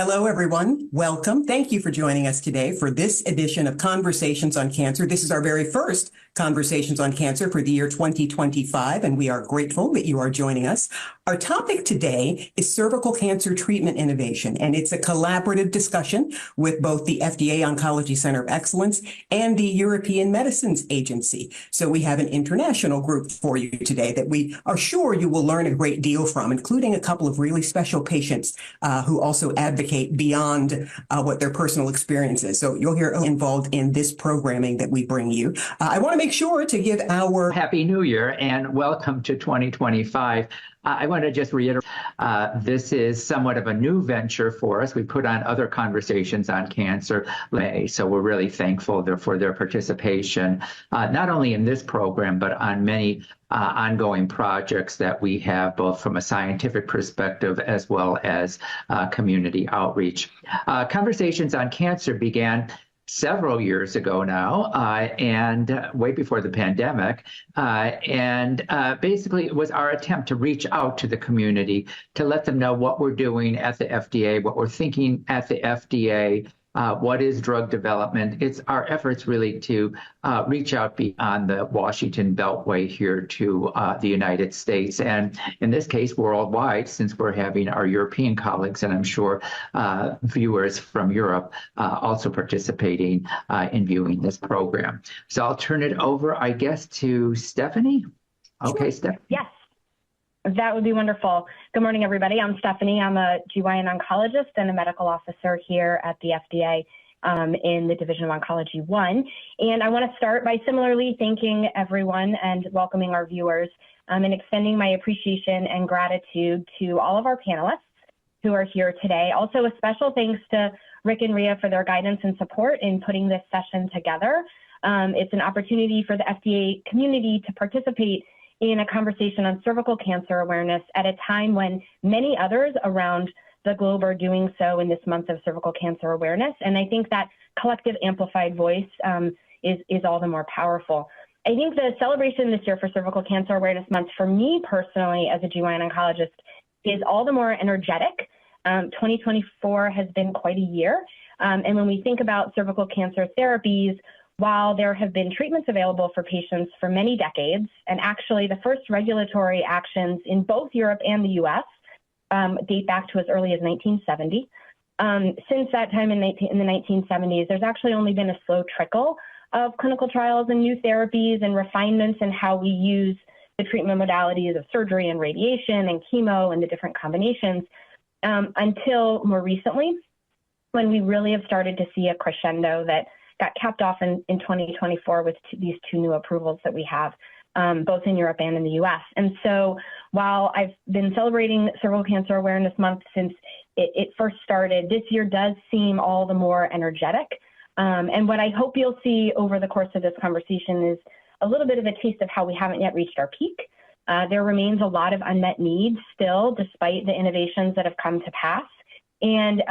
Hello, everyone. Welcome. Thank you for joining us today for this edition of Conversations on Cancer. This is our very first Conversations on Cancer for the year 2025, and we are grateful that you are joining us. Our topic today is cervical cancer treatment innovation, and it's a collaborative discussion with both the FDA Oncology Center of Excellence and the European Medicines Agency. So we have an international group for you today that we are sure you will learn a great deal from, including a couple of really special patients who also advocate beyond what their personal experience is. So you'll hear involved in this programming that we bring you. I want to make sure to give our Happy New Year and welcome to 2025. I want to just reiterate, this is somewhat of a new venture for us. We put on other conversations on cancer, so we're really thankful for their participation, not only in this program, but on many ongoing projects that we have, both from a scientific perspective as well as community outreach. Conversations on Cancer began several years ago now, and way before the pandemic. Basically, it was our attempt to reach out to the community to let them know what we're doing at the FDA, what we're thinking at the FDA, what is drug development. It's our efforts really to reach out beyond the Washington Beltway here to the United States, and in this case, worldwide, since we're having our European colleagues, and I'm sure viewers from Europe also participating in viewing this program. So I'll turn it over, I guess, to Stephanie. Okay, sure. Stephanie. Yes. That would be wonderful. Good morning, everybody. I'm Stephanie. I'm a GYN oncologist and a medical officer here at the FDA in the Division of Oncology 1. And I want to start by similarly thanking everyone and welcoming our viewers and extending my appreciation and gratitude to all of our panelists who are here today. Also, a special thanks to Rick and Rhea for their guidance and support in putting this session together. It's an opportunity for the FDA community to participate in a conversation on cervical cancer awareness at a time when many others around the globe are doing so in this month of cervical cancer awareness. And I think that collective amplified voice is all the more powerful. I think the celebration this year for Cervical Cancer Awareness Month, for me personally as a GYN oncologist, is all the more energetic. 2024 has been quite a year. And when we think about cervical cancer therapies, while there have been treatments available for patients for many decades, and actually the first regulatory actions in both Europe and the US date back to as early as 1970. Since that time in the 1970s, there's actually only been a slow trickle of clinical trials and new therapies and refinements in how we use the treatment modalities of surgery and radiation and chemo and the different combinations until more recently, when we really have started to see a crescendo that got capped off in 2024 with these two new approvals that we have, both in Europe and in the US. And so while I've been celebrating Cervical Cancer Awareness Month since it first started, this year does seem all the more energetic. And what I hope you'll see over the course of this conversation is a little bit of a taste of how we haven't yet reached our peak. There remains a lot of unmet needs still, despite the innovations that have come to pass. And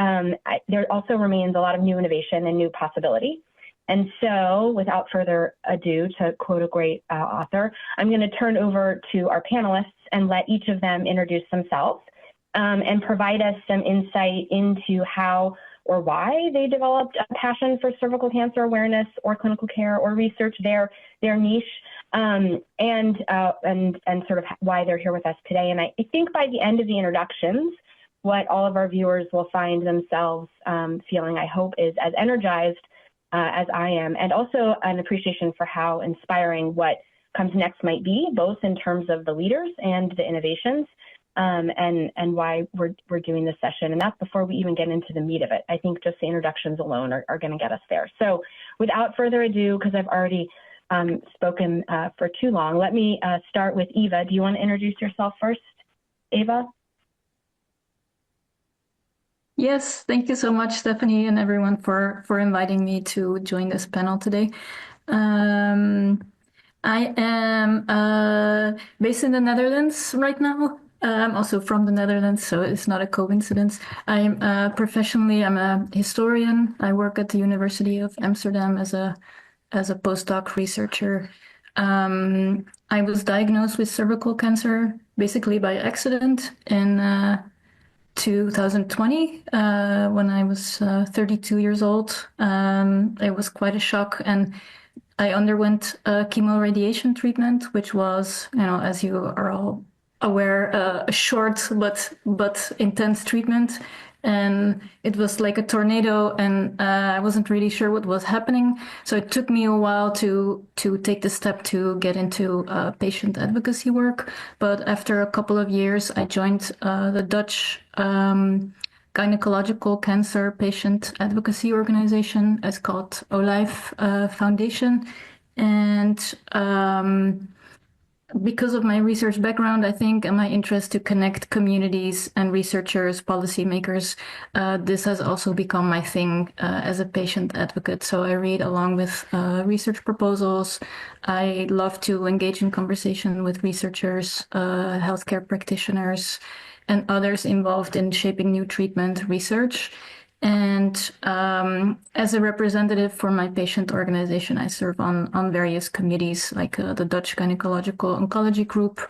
there also remains a lot of new innovation and new possibility. And so, without further ado, to quote a great author, I'm going to turn over to our panelists and let each of them introduce themselves and provide us some insight into how or why they developed a passion for cervical cancer awareness or clinical care or research, their niche, and sort of why they're here with us today. And I think by the end of the introductions, what all of our viewers will find themselves feeling, I hope, is as energized as I am, and also an appreciation for how inspiring what comes next might be, both in terms of the leaders and the innovations, and why we're doing this session. And that's before we even get into the meat of it. I think just the introductions alone are going to get us there. So without further ado, because I've already spoken for too long, let me start with Eva. Do you want to introduce yourself first, Eva? Yes, thank you so much, Stephanie, and everyone for inviting me to join this panel today. I am based in the Netherlands right now. I'm also from the Netherlands, so it's not a coincidence. I'm professionally, I'm a historian. I work at the University of Amsterdam as a postdoc researcher. I was diagnosed with cervical cancer basically by accident in 2020 when I was 32 years old. It was quite a shock, and I underwent chemoradiation treatment, which was, as you are all aware, a short but intense treatment. And it was like a tornado, and I wasn't really sure what was happening. So it took me a while to take the step to get into patient advocacy work. But after a couple of years, I joined the Dutch Gynecological Cancer Patient Advocacy Organization. It's called OLIFE Foundation. And because of my research background, I think, and my interest to connect communities and researchers, policymakers, this has also become my thing as a patient advocate. So I read along with research proposals. I love to engage in conversation with researchers, healthcare practitioners, and others involved in shaping new treatment research. And as a representative for my patient organization, I serve on various committees like the Dutch Gynecological Oncology Group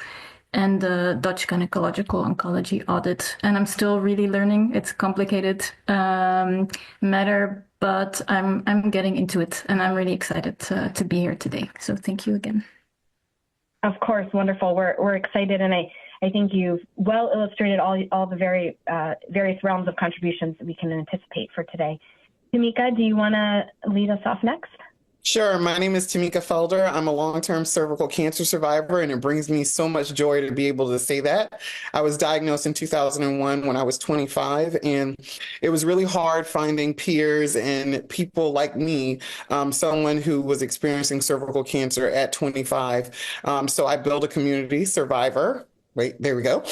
and the Dutch Gynecological Oncology Audit. And I'm still really learning. It's a complicated matter, but I'm getting into it, and I'm really excited to be here today. So thank you again. Of course, wonderful. We're excited, and I think you've well illustrated all the various realms of contributions that we can anticipate for today. Tamika, do you want to lead us off next? Sure. My name is Tamika Felder. I'm a long-term cervical cancer survivor, and it brings me so much joy to be able to say that. I was diagnosed in 2001 when I was 25, and it was really hard finding peers and people like me, someone who was experiencing cervical cancer at 25. So I built a community, Survivor. Wait, there we go.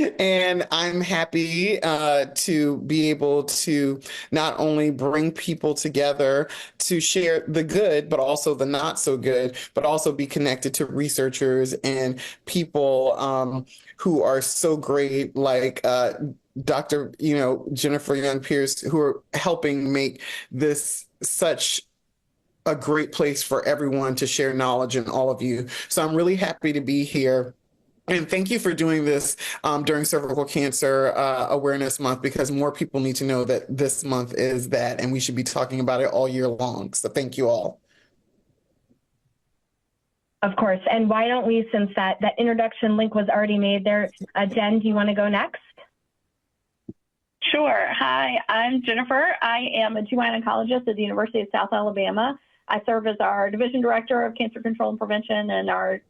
And I'm happy to be able to not only bring people together to share the good, but also the not so good, but also be connected to researchers and people who are so great, like Dr. Jennifer Young-Pierce, who are helping make this such a great place for everyone to share knowledge, and all of you. So I'm really happy to be here. And thank you for doing this during Cervical Cancer Awareness Month, because more people need to know that this month is that, and we should be talking about it all year long. So thank you all. Of course. And why don't we, since that introduction link was already made there, Jen, do you want to go next? Sure. Hi, I'm Jennifer. I am a GYN oncologist at the University of South Alabama. I serve as our Division Director of Cancer Control and Prevention and our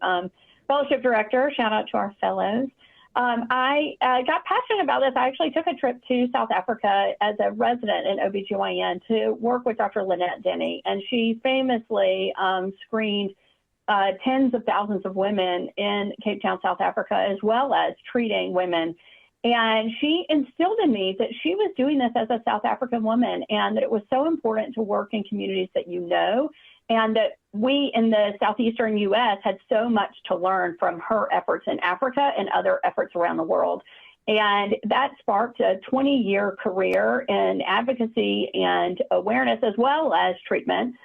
Fellowship Director. Shout out to our fellows. I got passionate about this. I actually took a trip to South Africa as a resident in OBGYN to work with Dr. Lynette Denny, and she famously screened tens of thousands of women in Cape Town, South Africa, as well as treating women. And she instilled in me that she was doing this as a South African woman, and that it was so important to work in communities that you know, and that we in the southeastern U.S. had so much to learn from her efforts in Africa and other efforts around the world. And that sparked a 20-year career in advocacy and awareness, as well as treatment,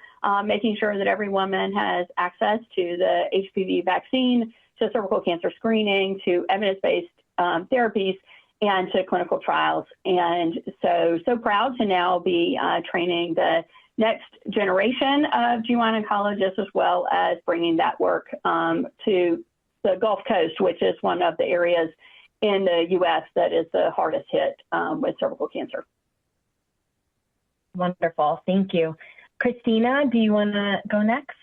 making sure that every woman has access to the HPV vaccine, to cervical cancer screening, to evidence-based therapies, and to clinical trials. And so proud to now be training the next generation of GYN oncologists, as well as bringing that work to the Gulf Coast, which is one of the areas in the U.S. that is the hardest hit with cervical cancer. Wonderful. Thank you. Christina, do you want to go next?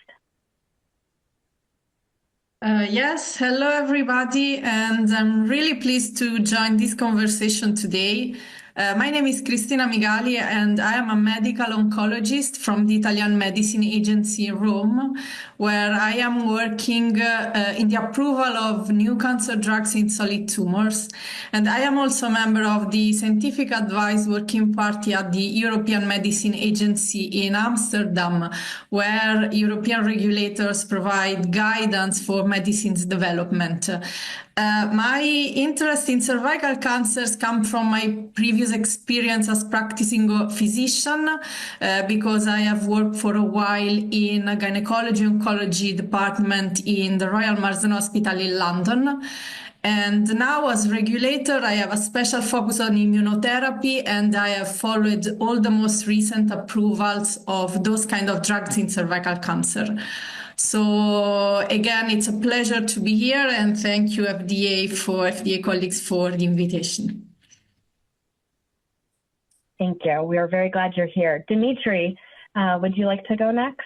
Yes, hello everybody, and I'm really pleased to join this conversation today. My name is Cristina Migali, and I am a medical oncologist from the Italian Medicine Agency in Rome, where I am working in the approval of new cancer drugs in solid tumors. And I am also a member of the Scientific Advice Working Party at the European Medicine Agency in Amsterdam, where European regulators provide guidance for medicines development. My interest in cervical cancers come from my previous experience as practicing physician, because I have worked for a while in a gynecology oncology department in the Royal Marsden Hospital in London. And now as regulator, I have a special focus on immunotherapy, and I have followed all the most recent approvals of those kind of drugs in cervical cancer. So again, it's a pleasure to be here, and thank you FDA colleagues for the invitation. Thank you. We are very glad you're here. Dimitri, would you like to go next?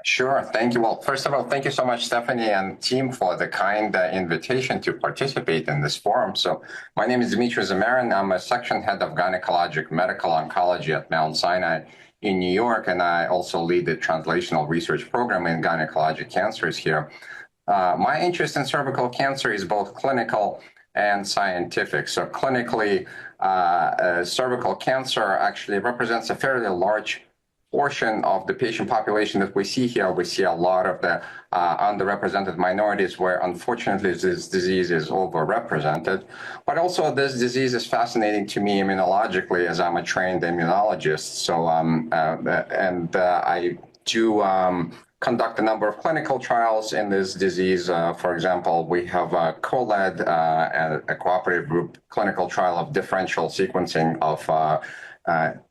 Sure. Thank you. Well, first of all, thank you so much, Stephanie and team, for the kind invitation to participate in this forum. So my name is Dimitri Zamarin. I'm a section head of gynecologic medical oncology at Mount Sinai in New York, and I also lead the translational research program in gynecologic cancers here. My interest in cervical cancer is both clinical and scientific. So clinically, cervical cancer actually represents a fairly large portion of the patient population that we see here. We see a lot of the underrepresented minorities where unfortunately this disease is overrepresented. But also this disease is fascinating to me immunologically as I'm a trained immunologist. So, I do conduct a number of clinical trials in this disease. For example, we have co-led a cooperative group clinical trial of differential sequencing of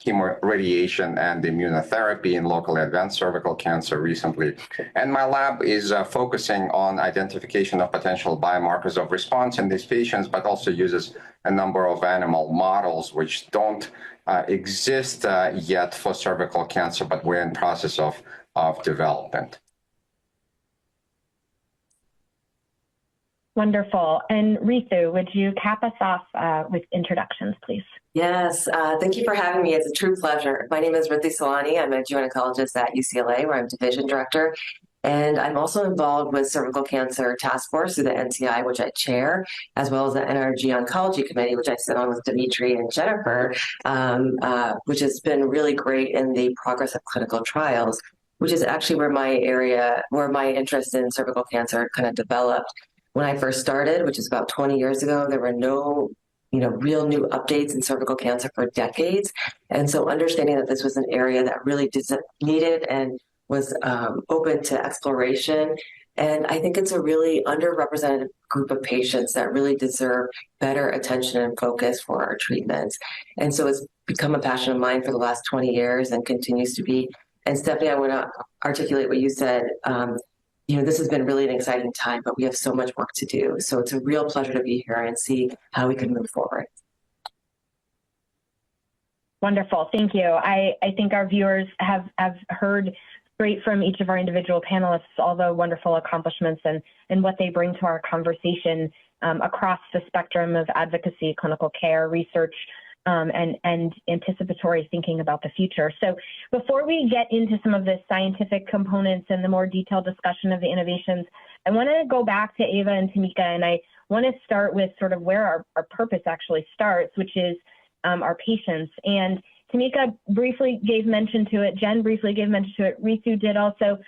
chemoradiation and immunotherapy in locally advanced cervical cancer recently. And my lab is focusing on identification of potential biomarkers of response in these patients, but also uses a number of animal models which don't exist yet for cervical cancer, but we're in process of development. Wonderful. And Ritu, would you cap us off with introductions, please? Yes, thank you for having me. It's a true pleasure. My name is Ritu Salani. I'm a gynecologist at UCLA, where I'm division director. And I'm also involved with Cervical Cancer Task Force through the NCI, which I chair, as well as the NRG Oncology Committee, which I sit on with Dimitri and Jennifer, which has been really great in the progress of clinical trials, which is actually where my interest in cervical cancer kind of developed. When I first started, which is about 20 years ago, there were no real new updates in cervical cancer for decades. And so understanding that this was an area that really needed and was open to exploration. And I think it's a really underrepresented group of patients that really deserve better attention and focus for our treatments. And so it's become a passion of mine for the last 20 years and continues to be. And Stephanie, I want to articulate what you said. This has been really an exciting time, but we have so much work to do. So it's a real pleasure to be here and see how we can move forward. Wonderful. Thank you. I think our viewers have heard straight from each of our individual panelists all the wonderful accomplishments and what they bring to our conversation across the spectrum of advocacy, clinical care, research, and anticipatory thinking about the future. So before we get into some of the scientific components and the more detailed discussion of the innovations, I want to go back to Eva and Tamika, and I want to start with sort of where our purpose actually starts, which is our patients. And Tamika briefly gave mention to it, Jen briefly gave mention to it, Ritu did also,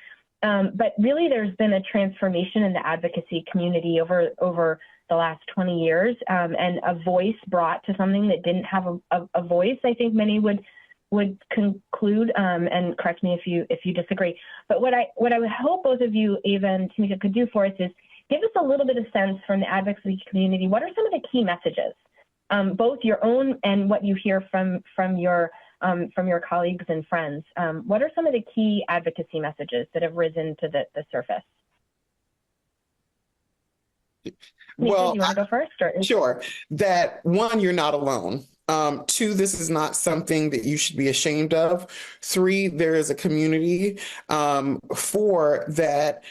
but really there's been a transformation in the advocacy community over the last 20 years, and a voice brought to something that didn't have a voice. I think many would conclude, and correct me if you disagree. But what I would hope both of you, Eva and Tamika, could do for us is give us a little bit of sense from the advocacy community. What are some of the key messages, both your own and what you hear from your colleagues and friends? What are some of the key advocacy messages that have risen to the surface? Well, you want to go first? Or sure. That one, you're not alone. 2, this is not something that you should be ashamed of. 3, there is a community. 4, that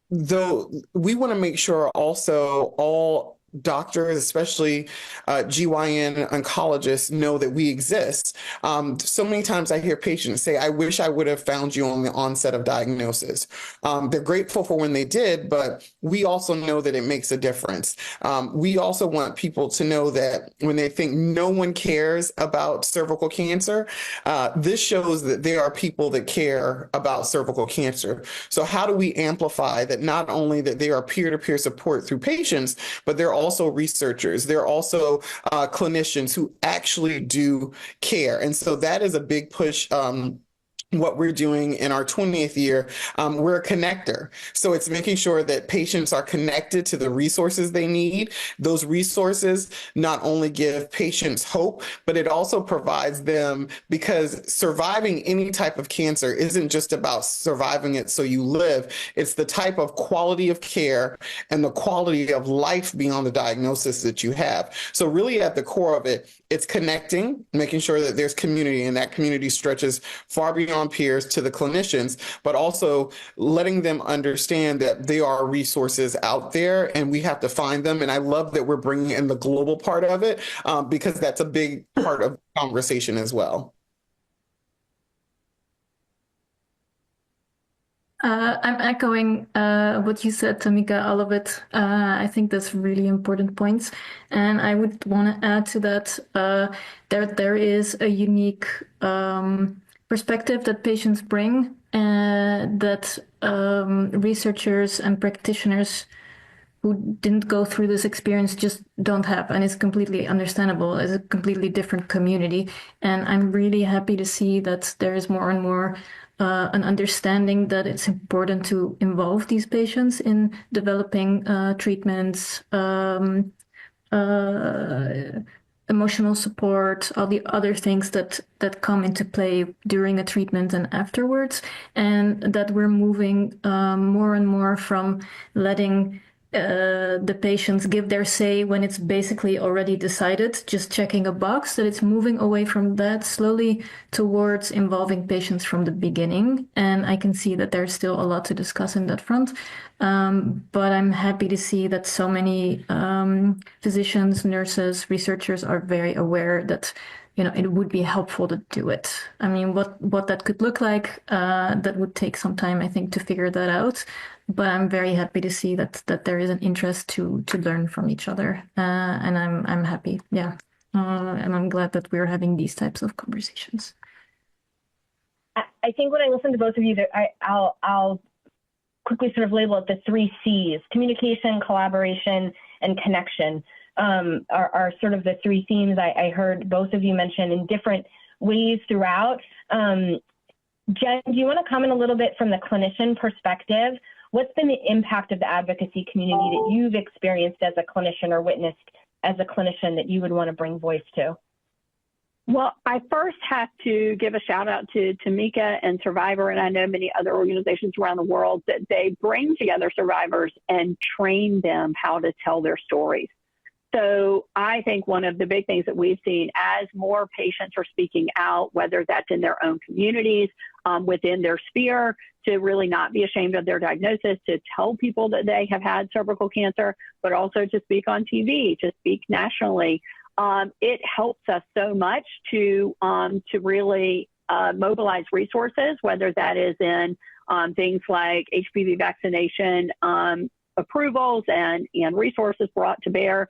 though we want to make sure also all doctors, especially GYN oncologists, know that we exist. So many times I hear patients say, I wish I would have found you on the onset of diagnosis. They're grateful for when they did, but we also know that it makes a difference. We also want people to know that when they think no one cares about cervical cancer, this shows that there are people that care about cervical cancer. So how do we amplify that? Not only that there are peer-to-peer support through patients, but there are also researchers. There are also clinicians who actually do care. And so that is a big push what we're doing in our 20th year, we're a connector. So it's making sure that patients are connected to the resources they need. Those resources not only give patients hope, but it also provides them, because surviving any type of cancer isn't just about surviving it so you live. It's the type of quality of care and the quality of life beyond the diagnosis that you have. So really at the core of it, it's connecting, making sure that there's community, and that community stretches far beyond peers to the clinicians, but also letting them understand that there are resources out there and we have to find them. And I love that we're bringing in the global part of it, because that's a big part of the conversation as well. I'm echoing what you said, Tamika, all of it. I think that's really important points. And I would want to add to that there is a unique perspective that patients bring, that researchers and practitioners who didn't go through this experience just don't have, and it's completely understandable. It's a completely different community, and I'm really happy to see that there is more and more an understanding that it's important to involve these patients in developing treatments, emotional support, all the other things that come into play during a treatment and afterwards, and that we're moving more and more from letting the patients give their say when it's basically already decided, just checking a box, that it's moving away from that slowly towards involving patients from the beginning. And I can see that there's still a lot to discuss in that front. But I'm happy to see that so many physicians, nurses, researchers are very aware that it would be helpful to do it. I mean, what that could look like, that would take some time, I think, to figure that out. But I'm very happy to see that there is an interest to learn from each other, and I'm happy, yeah, and I'm glad that we're having these types of conversations. I think when I listen to both of you, I'll quickly sort of label it the 3 C's: communication, collaboration, and connection. Are sort of the 3 themes I heard both of you mention in different ways throughout. Jen, do you want to comment a little bit from the clinician perspective? What's been the impact of the advocacy community that you've experienced as a clinician or witnessed as a clinician that you would want to bring voice to? Well, I first have to give a shout out to Tamika and Survivor, and I know many other organizations around the world, that they bring together survivors and train them how to tell their stories. So I think one of the big things that we've seen as more patients are speaking out, whether that's in their own communities, within their sphere, to really not be ashamed of their diagnosis, to tell people that they have had cervical cancer, but also to speak on TV, to speak nationally. It helps us so much to really mobilize resources, whether that is in things like HPV vaccination approvals and resources brought to bear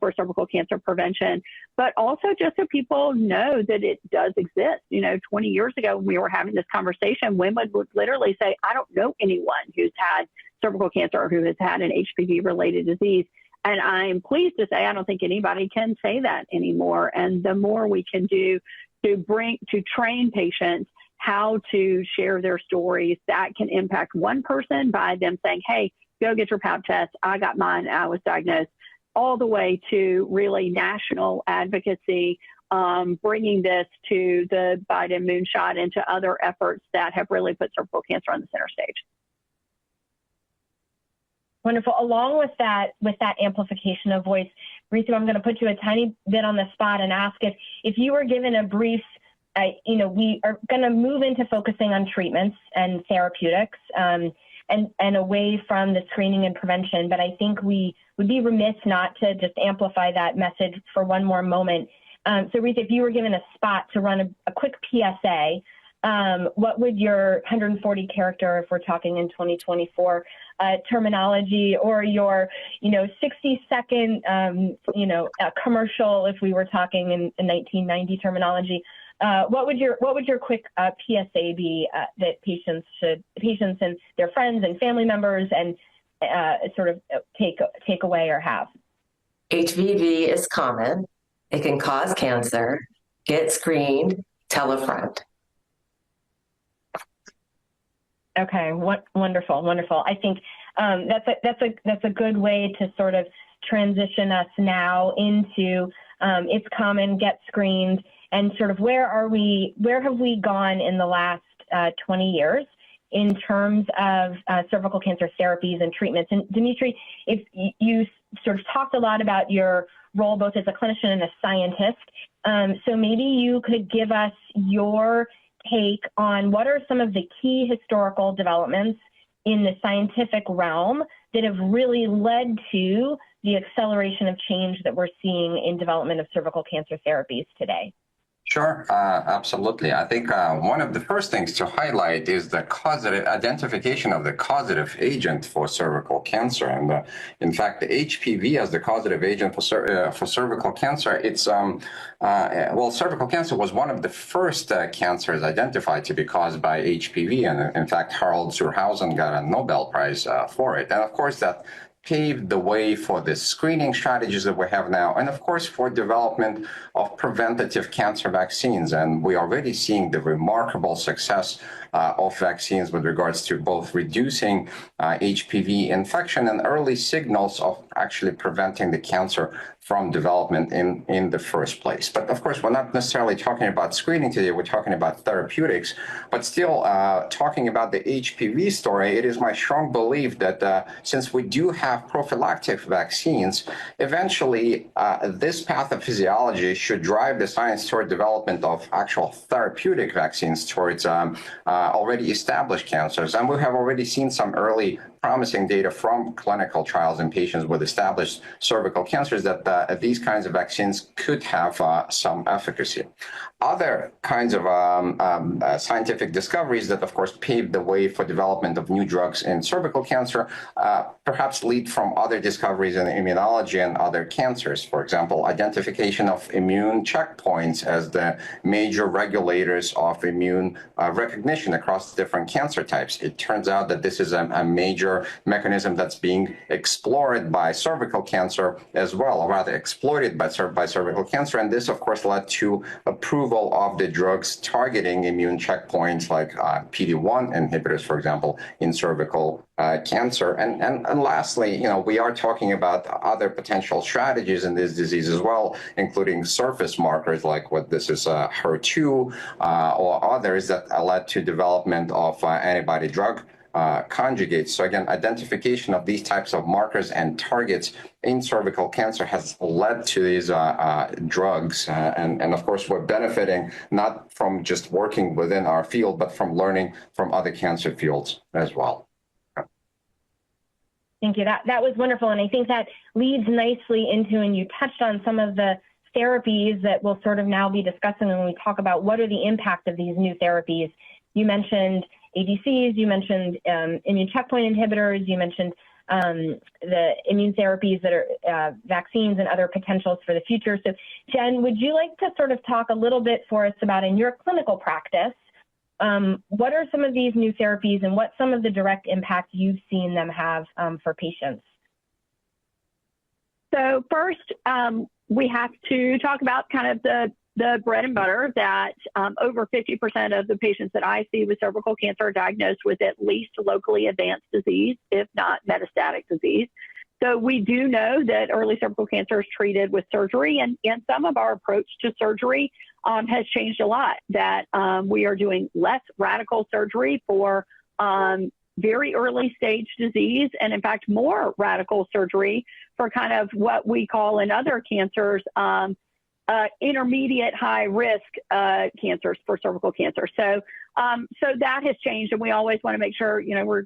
for cervical cancer prevention, but also just so people know that it does exist. 20 years ago, when we were having this conversation, women would literally say, I don't know anyone who's had cervical cancer or who has had an HPV-related disease. And I'm pleased to say I don't think anybody can say that anymore. And the more we can do to train patients how to share their stories, that can impact one person by them saying, hey, go get your pap test. I got mine. I was diagnosed, all the way to really national advocacy, bringing this to the Biden moonshot and to other efforts that have really put cervical cancer on the center stage. Wonderful. Along with that amplification of voice, Rita, I'm going to put you a tiny bit on the spot and ask if you were given a brief, we are going to move into focusing on treatments and therapeutics, and away from the screening and prevention. But I think we would be remiss not to just amplify that message for one more moment. So Rita, if you were given a spot to run a quick PSA, what would your 140 character, if we're talking in 2024, terminology, or your 60-second commercial, if we were talking in 1990 terminology, what would your quick PSA be that patients and their friends and family members and sort of take away or have? HPV is common. It can cause cancer. Get screened. Tell a friend. Okay, wonderful, wonderful. I think that's a good way to sort of transition us now into it's common, get screened, and sort of where have we gone in the last 20 years in terms of cervical cancer therapies and treatments. And Dimitri, if you sort of talked a lot about your role both as a clinician and a scientist, so maybe you could give us your take on what are some of the key historical developments in the scientific realm that have really led to the acceleration of change that we're seeing in development of cervical cancer therapies today. Sure, absolutely. I think one of the first things to highlight is the causative identification of the causative agent for cervical cancer. And in fact, the HPV as the causative agent for cervical cancer, it's well, cervical cancer was one of the first cancers identified to be caused by HPV, and in fact, Harold Zurhausen got a Nobel Prize for it. And of course, that paved the way for the screening strategies that we have now, and of course for development of preventative cancer vaccines. And we are already seeing the remarkable success of vaccines with regards to both reducing HPV infection and early signals of actually preventing the cancer from development in the first place. But of course, we're not necessarily talking about screening today, we're talking about therapeutics. But still, talking about the HPV story, it is my strong belief that since we do have prophylactic vaccines, eventually this pathophysiology should drive the science toward development of actual therapeutic vaccines towards already established cancers. And we have already seen some early promising data from clinical trials in patients with established cervical cancers that these kinds of vaccines could have some efficacy. Other kinds of scientific discoveries that, of course, paved the way for development of new drugs in cervical cancer perhaps lead from other discoveries in immunology and other cancers. For example, identification of immune checkpoints as the major regulators of immune recognition across different cancer types. It turns out that this is a major mechanism that's being explored by cervical cancer as well, or rather exploited by cervical cancer. And this, of course, led to approval of the drugs targeting immune checkpoints like PD-1 inhibitors, for example, in cervical cancer. And lastly, we are talking about other potential strategies in this disease as well, including surface markers like what this is HER2 or others that led to development of antibody drug conjugates. So again, identification of these types of markers and targets in cervical cancer has led to these drugs. And of course, we're benefiting not from just working within our field, but from learning from other cancer fields as well. Thank you. That was wonderful. And I think that leads nicely into, and you touched on some of the therapies that we'll sort of now be discussing when we talk about what are the impact of these new therapies. You mentioned ADCs, you mentioned immune checkpoint inhibitors, you mentioned the immune therapies that are vaccines and other potentials for the future. So Jen, would you like to sort of talk a little bit for us about in your clinical practice, what are some of these new therapies and what some of the direct impacts you've seen them have for patients? So first, we have to talk about kind of the bread and butter that over 50% of the patients that I see with cervical cancer are diagnosed with at least locally advanced disease, if not metastatic disease. So we do know that early cervical cancer is treated with surgery, and some of our approach to surgery has changed a lot, that we are doing less radical surgery for very early stage disease, and in fact, more radical surgery for kind of what we call in other cancers, intermediate high risk cancers for cervical cancer. So that has changed, and we always want to make sure, we're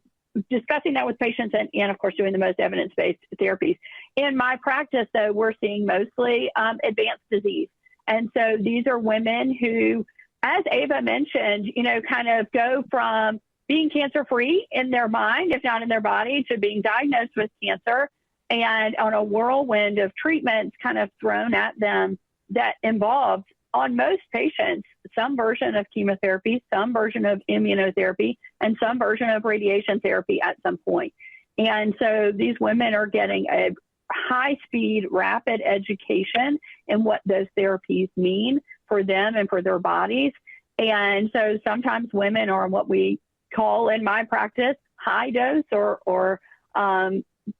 discussing that with patients and of course doing the most evidence-based therapies. In my practice, though, we're seeing mostly advanced disease. And so these are women who, as Ava mentioned, kind of go from being cancer-free in their mind, if not in their body, to being diagnosed with cancer, and on a whirlwind of treatments kind of thrown at them that involves, on most patients, some version of chemotherapy, some version of immunotherapy, and some version of radiation therapy at some point. And so these women are getting a high-speed, rapid education in what those therapies mean for them and for their bodies. And so sometimes women are on what we call in my practice high dose or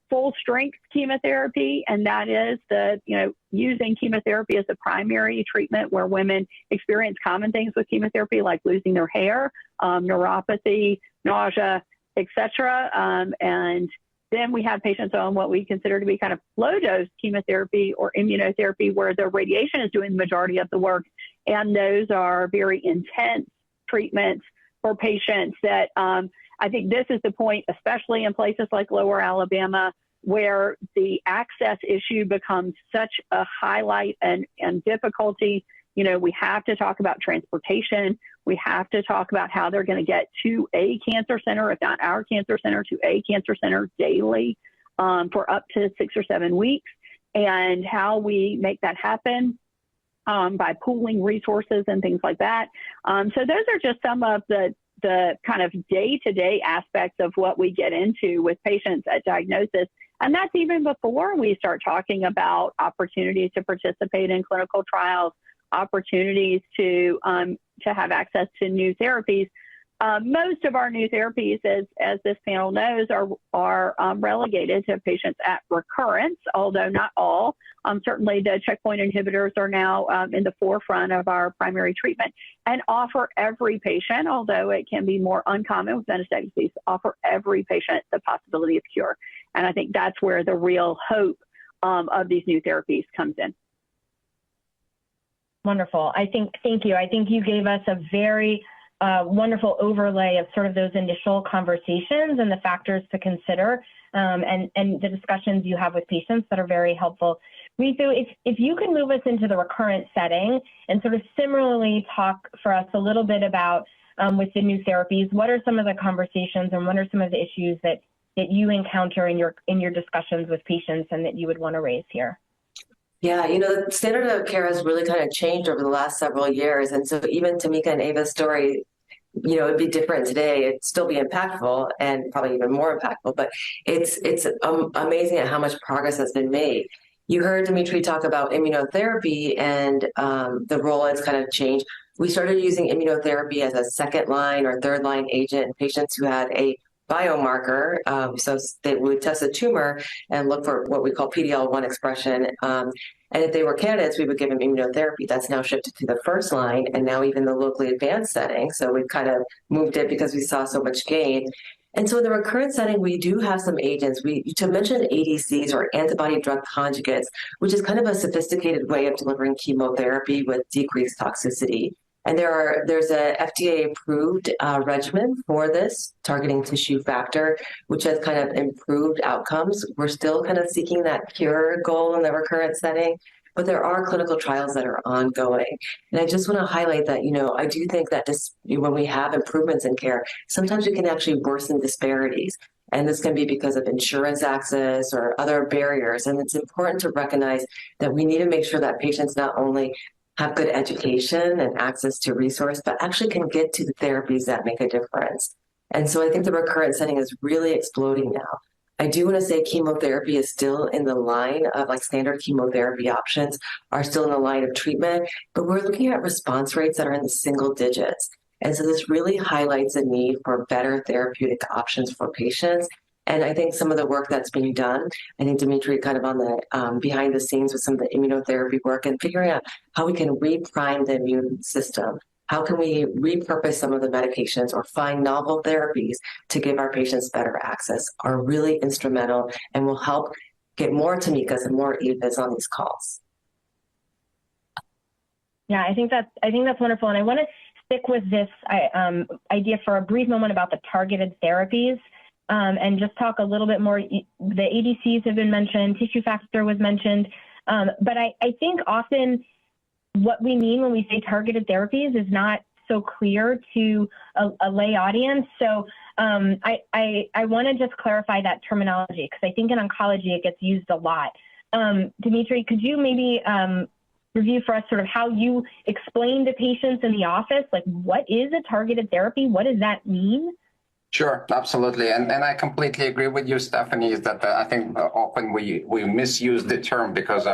full strength chemotherapy, and that is using chemotherapy as a primary treatment where women experience common things with chemotherapy like losing their hair, neuropathy, nausea, etc. And then we have patients on what we consider to be kind of low dose chemotherapy or immunotherapy where the radiation is doing the majority of the work, and those are very intense treatments for patients that I think this is the point, especially in places like Lower Alabama, where the access issue becomes such a highlight and difficulty. We have to talk about transportation. We have to talk about how they're going to get to a cancer center, if not our cancer center, to a cancer center daily for up to 6 or 7 weeks, and how we make that happen by pooling resources and things like that. So those are just some of the kind of day-to-day aspects of what we get into with patients at diagnosis. And that's even before we start talking about opportunities to participate in clinical trials, opportunities to have access to new therapies. Most of our new therapies, as this panel knows, are relegated to patients at recurrence, although not all. Certainly the checkpoint inhibitors are now in the forefront of our primary treatment and offer every patient, although it can be more uncommon with metastatic disease, offer every patient the possibility of cure. And I think that's where the real hope of these new therapies comes in. Wonderful. Thank you. I think you gave us a very wonderful overlay of sort of those initial conversations and the factors to consider and the discussions you have with patients that are very helpful. Ritu, if you could move us into the recurrent setting and sort of similarly talk for us a little bit about with the new therapies, what are some of the conversations and what are some of the issues that you encounter in your discussions with patients and that you would want to raise here? Yeah, the standard of care has really kind of changed over the last several years. And so even Tamika and Ava's story, it'd be different today. It'd still be impactful and probably even more impactful, but it's amazing at how much progress has been made. You heard Dimitri talk about immunotherapy and the role it's kind of changed. We started using immunotherapy as a second line or third line agent in patients who had a biomarker, so they would test a tumor and look for what we call PD-L1 expression. And if they were candidates, we would give them immunotherapy. That's now shifted to the first line and now even the locally advanced setting. So we've kind of moved it because we saw so much gain. And so in the recurrent setting, we do have some agents. To mention ADCs or antibody drug conjugates, which is kind of a sophisticated way of delivering chemotherapy with decreased toxicity. And there's a FDA-approved regimen for this, targeting tissue factor, which has kind of improved outcomes. We're still kind of seeking that cure goal in the recurrent setting, but there are clinical trials that are ongoing. And I just want to highlight that, I do think that when we have improvements in care, sometimes we can actually worsen disparities. And this can be because of insurance access or other barriers. And it's important to recognize that we need to make sure that patients not only have good education and access to resource, but actually can get to the therapies that make a difference. And so I think the recurrent setting is really exploding now. I do want to say chemotherapy is still in the line of standard chemotherapy options are still in the line of treatment, but we're looking at response rates that are in the single digits. And so this really highlights a need for better therapeutic options for patients. And I think some of the work that's being done, I think Dimitri kind of on the behind the scenes with some of the immunotherapy work and figuring out how we can reprime the immune system. How can we repurpose some of the medications or find novel therapies to give our patients better access are really instrumental and will help get more Tamikas and more Evas on these calls. Yeah, I think that's wonderful. And I want to stick with this idea for a brief moment about the targeted therapies. And just talk a little bit more. The ADCs have been mentioned, tissue factor was mentioned, but I think often what we mean when we say targeted therapies is not so clear to a lay audience. So I want to just clarify that terminology because I think in oncology it gets used a lot. Dimitri, could you maybe review for us sort of how you explain to patients in the office, what is a targeted therapy? What does that mean? Sure, absolutely. And I completely agree with you, Stephanie, is that I think often we misuse the term because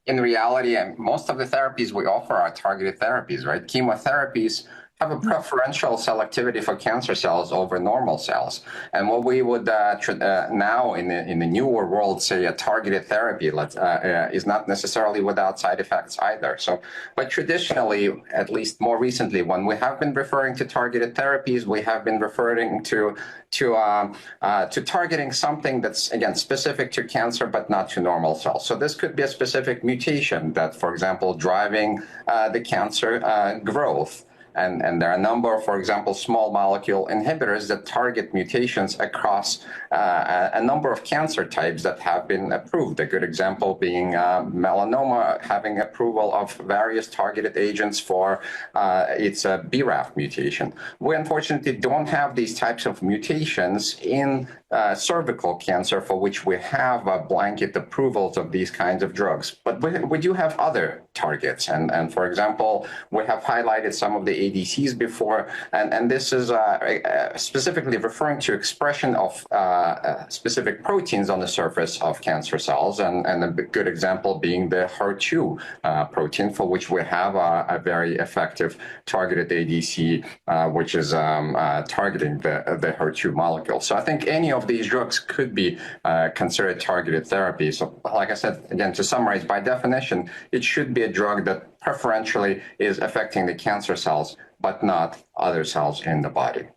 in reality, most of the therapies we offer are targeted therapies, right? Chemotherapies have a preferential selectivity for cancer cells over normal cells. And what we would now in the newer world say a targeted therapy is not necessarily without side effects either. So, but traditionally, at least more recently, when we have been referring to targeted therapies, we have been referring to targeting something that's, again, specific to cancer, but not to normal cells. So this could be a specific mutation that, for example, driving the cancer growth. And there are a number of, for example, small molecule inhibitors that target mutations across a number of cancer types that have been approved. A good example being melanoma having approval of various targeted agents for its BRAF mutation. We unfortunately don't have these types of mutations in cervical cancer, for which we have blanket approvals of these kinds of drugs. But we do have other targets. And for example, we have highlighted some of the ADCs before, and this is specifically referring to expression of specific proteins on the surface of cancer cells, and a good example being the HER2 protein, for which we have a very effective targeted ADC, which is targeting the HER2 molecule. So I think any of these drugs could be considered targeted therapy. So like I said, again, to summarize, by definition, it should be a drug that preferentially is affecting the cancer cells, but not other cells in the body.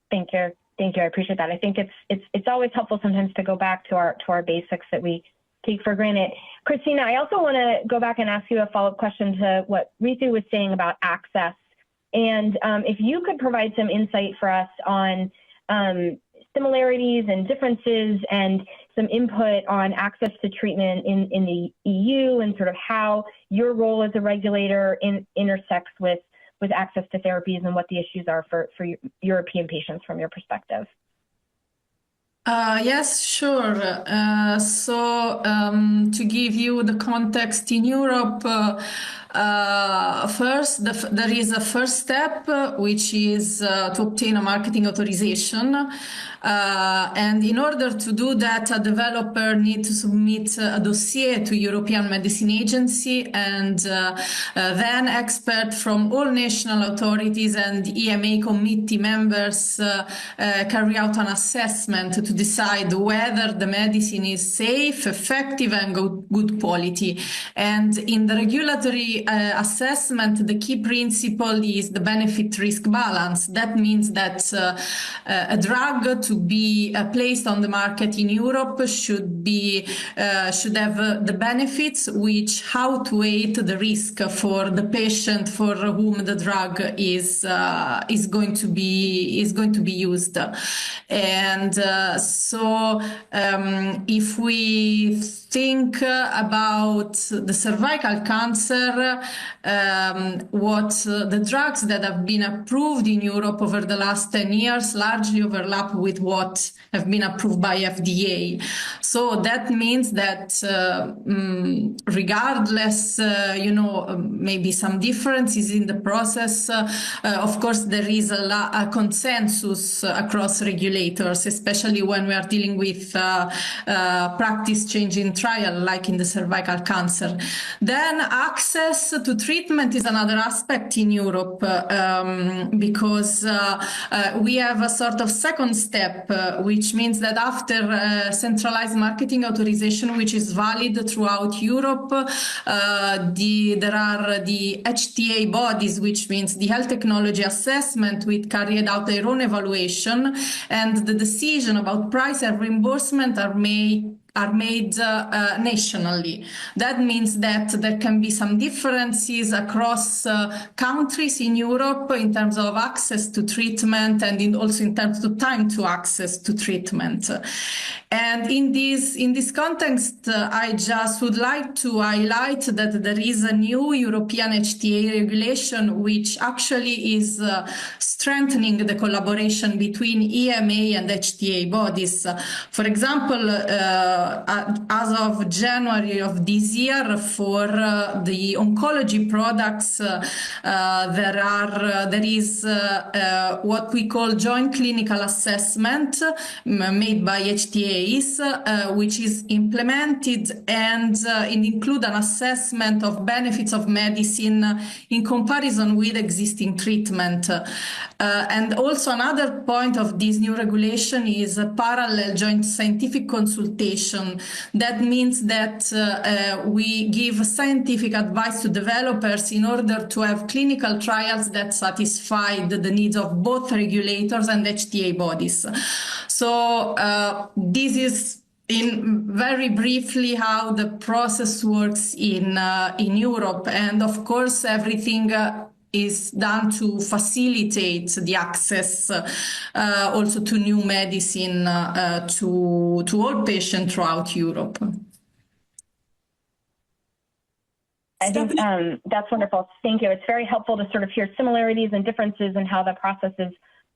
Thank you. Thank you. I appreciate that. I think it's always helpful sometimes to go back to our basics that we take for granted. Christina, I also want to go back and ask you a follow-up question to what Ritu was saying about access. And if you could provide some insight for us on similarities and differences and some input on access to treatment in the EU, and sort of how your role as a regulator intersects with access to therapies and what the issues are for European patients from your perspective. Yes, sure. To give you the context in Europe, first, there is a first step, which is to obtain a marketing authorization. And in order to do that, a developer needs to submit a dossier to European Medicine Agency, and then experts from all national authorities and EMA committee members carry out an assessment to decide whether the medicine is safe, effective, and good quality. And in the regulatory assessment, the key principle is the benefit-risk balance. That means that a drug to be placed on the market in Europe should have the benefits which outweigh the risk for the patient for whom the drug is going to be used. And if we think about the cervical cancer, what the drugs that have been approved in Europe over the last 10 years largely overlap with what have been approved by FDA. So that means that regardless, maybe some differences in the process, of course, there is a consensus across regulators, especially when we are dealing with practice changing trial, like in the cervical cancer. Then access to treatment is another aspect in Europe, because we have a sort of second step, which means that after centralized marketing authorization, which is valid throughout Europe, there are the HTA bodies, which means the health technology assessment, which carried out their own evaluation, and the decision about price and reimbursement are made nationally. That means that there can be some differences across countries in Europe in terms of access to treatment, and also in terms of time to access to treatment. And in this context, I just would like to highlight that there is a new European HTA regulation, which actually is strengthening the collaboration between EMA and HTA bodies. For example, as of January of this year, for the oncology products, there is what we call joint clinical assessment made by HTAs, which is implemented and it include an assessment of benefits of medicine in comparison with existing treatment. And also another point of this new regulation is a parallel joint scientific consultation. That means that we give scientific advice to developers in order to have clinical trials that satisfy the needs of both regulators and HTA bodies. So this is in very briefly how the process works in Europe, and of course everything is done to facilitate the access also to new medicine to all patients throughout Europe. I think that's wonderful. Thank you. It's very helpful to sort of hear similarities and differences in how the processes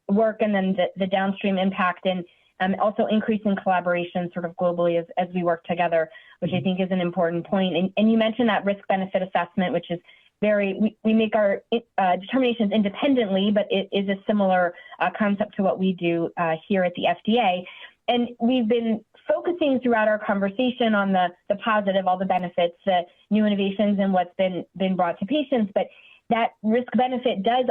work, and then the downstream impact, and also increasing collaboration sort of globally as we work together, which I think is an important point. And you mentioned that risk-benefit assessment, which is we make our determinations independently, but it is a similar concept to what we do here at the FDA. And we've been focusing throughout our conversation on the positive, all the benefits, the new innovations, and what's been brought to patients. But that risk-benefit does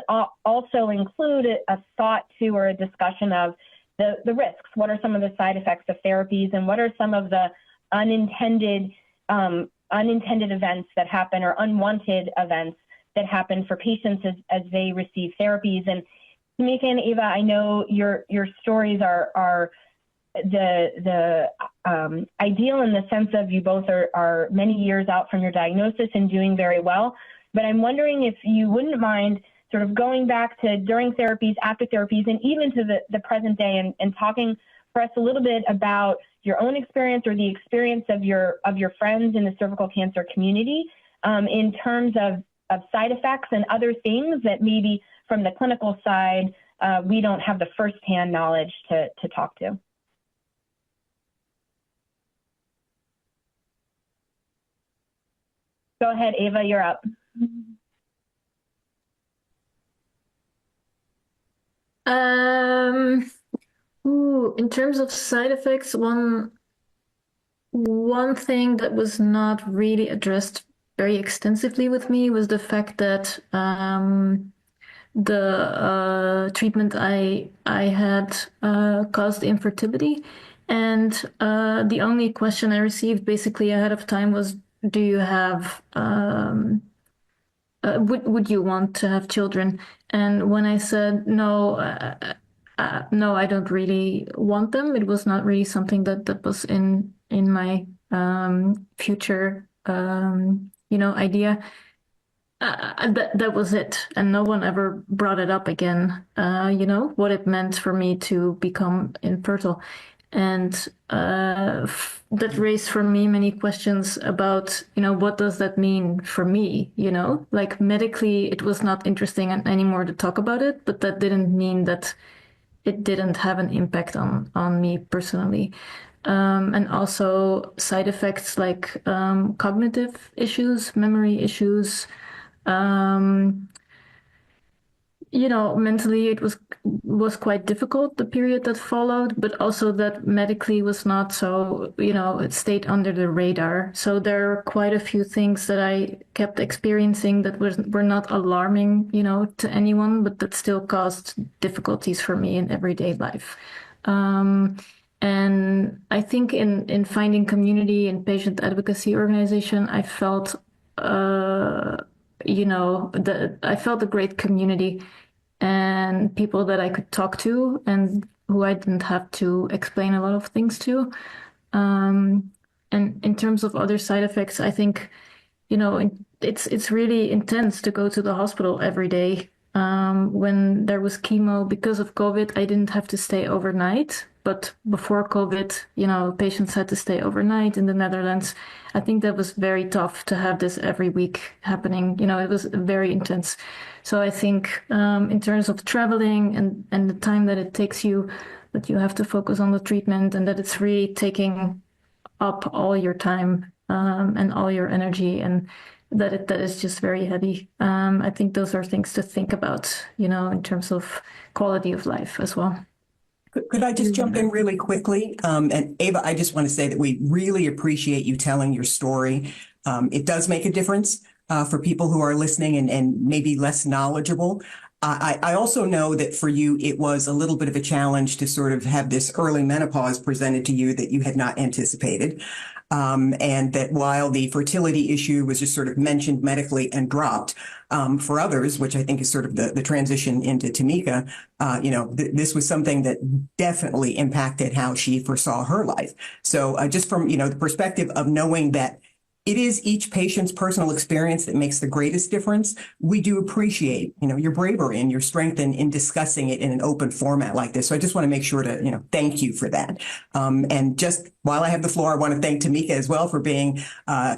also include a thought to or a discussion of the risks. What are some of the side effects of therapies, and what are some of the unintended events that happen, or unwanted events that happen for patients as they receive therapies? And Tamika and Ava, I know your stories are the ideal in the sense of you both are many years out from your diagnosis and doing very well. But I'm wondering if you wouldn't mind sort of going back to during therapies, after therapies, and even to the present day, and talking for us a little bit about your own experience, or the experience of your friends in the cervical cancer community, in terms of side effects and other things that maybe from the clinical side we don't have the firsthand knowledge to talk to. Go ahead, Ava, you're up. In terms of side effects, one thing that was not really addressed very extensively with me was the fact that the treatment I had caused infertility, and the only question I received basically ahead of time was, do you have would you want to have children? And when I said no, no, I don't really want them, it was not really something that was in my future idea. That was it, and no one ever brought it up again. What it meant for me to become infertile, and that raised for me many questions about, what does that mean for me? Like medically, it was not interesting anymore to talk about it, but that didn't mean that it didn't have an impact on me personally. And also side effects like cognitive issues, memory issues. Mentally it was quite difficult, the period that followed, but also that medically was not so, it stayed under the radar. So there are quite a few things that I kept experiencing that were not alarming, to anyone, but that still caused difficulties for me in everyday life. And I think in finding community and patient advocacy organization, I felt I felt a great community and people that I could talk to and who I didn't have to explain a lot of things to. And in terms of other side effects, I think, it's really intense to go to the hospital every day. When there was chemo, because of COVID, I didn't have to stay overnight. But before COVID, patients had to stay overnight in the Netherlands. I think that was very tough to have this every week happening. It was very intense. So I think in terms of traveling and the time that it takes you, that you have to focus on the treatment and that it's really taking up all your time and all your energy, and that is just very heavy. I think those are things to think about, in terms of quality of life as well. Could I just jump in really quickly? And Ava, I just want to say that we really appreciate you telling your story. It does make a difference for people who are listening and maybe less knowledgeable. I also know that for you, it was a little bit of a challenge to sort of have this early menopause presented to you that you had not anticipated. And that while the fertility issue was just sort of mentioned medically and dropped, for others, which I think is sort of the transition into Tamika, this was something that definitely impacted how she foresaw her life. So just from, the perspective of knowing that it is each patient's personal experience that makes the greatest difference, we do appreciate, your bravery and your strength in discussing it in an open format like this. So I just want to make sure to, thank you for that. And just while I have the floor, I want to thank Tamika as well for being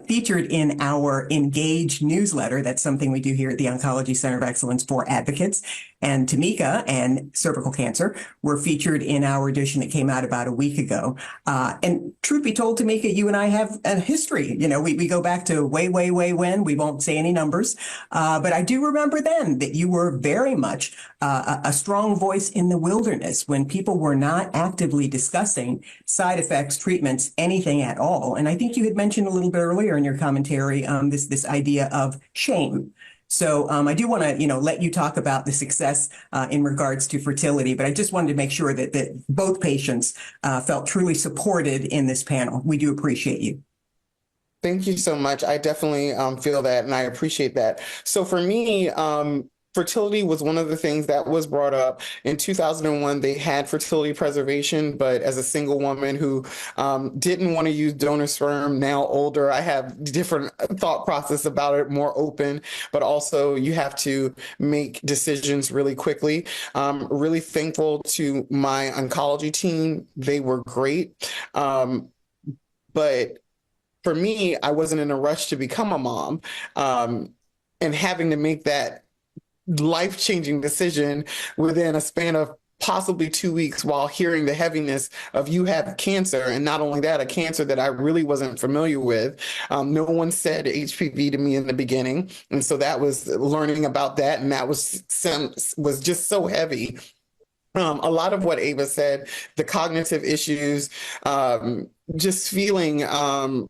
featured in our Engage newsletter. That's something we do here at the Oncology Center of Excellence for Advocates. And Tamika and cervical cancer were featured in our edition that came out about a week ago. And truth be told, Tamika, you and I have a history. We go back to way when. We won't say any numbers. But I do remember then that you were very much a strong voice in the wilderness when people were not actively discussing side effects, treatments, anything at all. And I think you had mentioned a little bit earlier in your commentary this idea of shame. So I do want to, let you talk about the success in regards to fertility, but I just wanted to make sure that both patients felt truly supported in this panel. We do appreciate you. Thank you so much. I definitely feel that, and I appreciate that. So for me, fertility was one of the things that was brought up. In 2001, they had fertility preservation, but as a single woman who didn't want to use donor sperm, now older, I have different thought process about it, more open, but also you have to make decisions really quickly. Really thankful to my oncology team. They were great. But for me, I wasn't in a rush to become a mom, and having to make that life-changing decision within a span of possibly 2 weeks while hearing the heaviness of you have cancer, and not only that, a cancer that I really wasn't familiar with. No one said HPV to me in the beginning, and so that was learning about that, and that was just so heavy. A lot of what Ava said, the cognitive issues, just feeling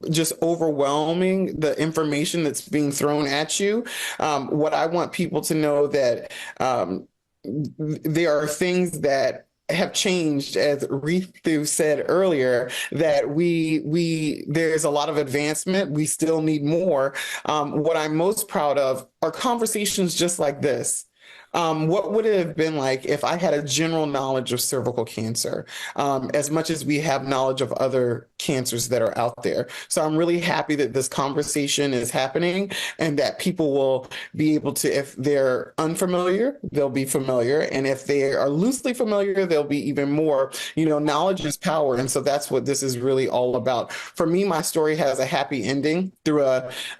just overwhelming, the information that's being thrown at you. What I want people to know that there are things that have changed, as Ritu said earlier, that there's a lot of advancement. We still need more. What I'm most proud of are conversations just like this. What would it have been like if I had a general knowledge of cervical cancer, as much as we have knowledge of other cancers that are out there? So I'm really happy that this conversation is happening and that people will be able to, if they're unfamiliar, they'll be familiar. And if they are loosely familiar, they'll be even more. Knowledge is power. And so that's what this is really all about. For me, my story has a happy ending through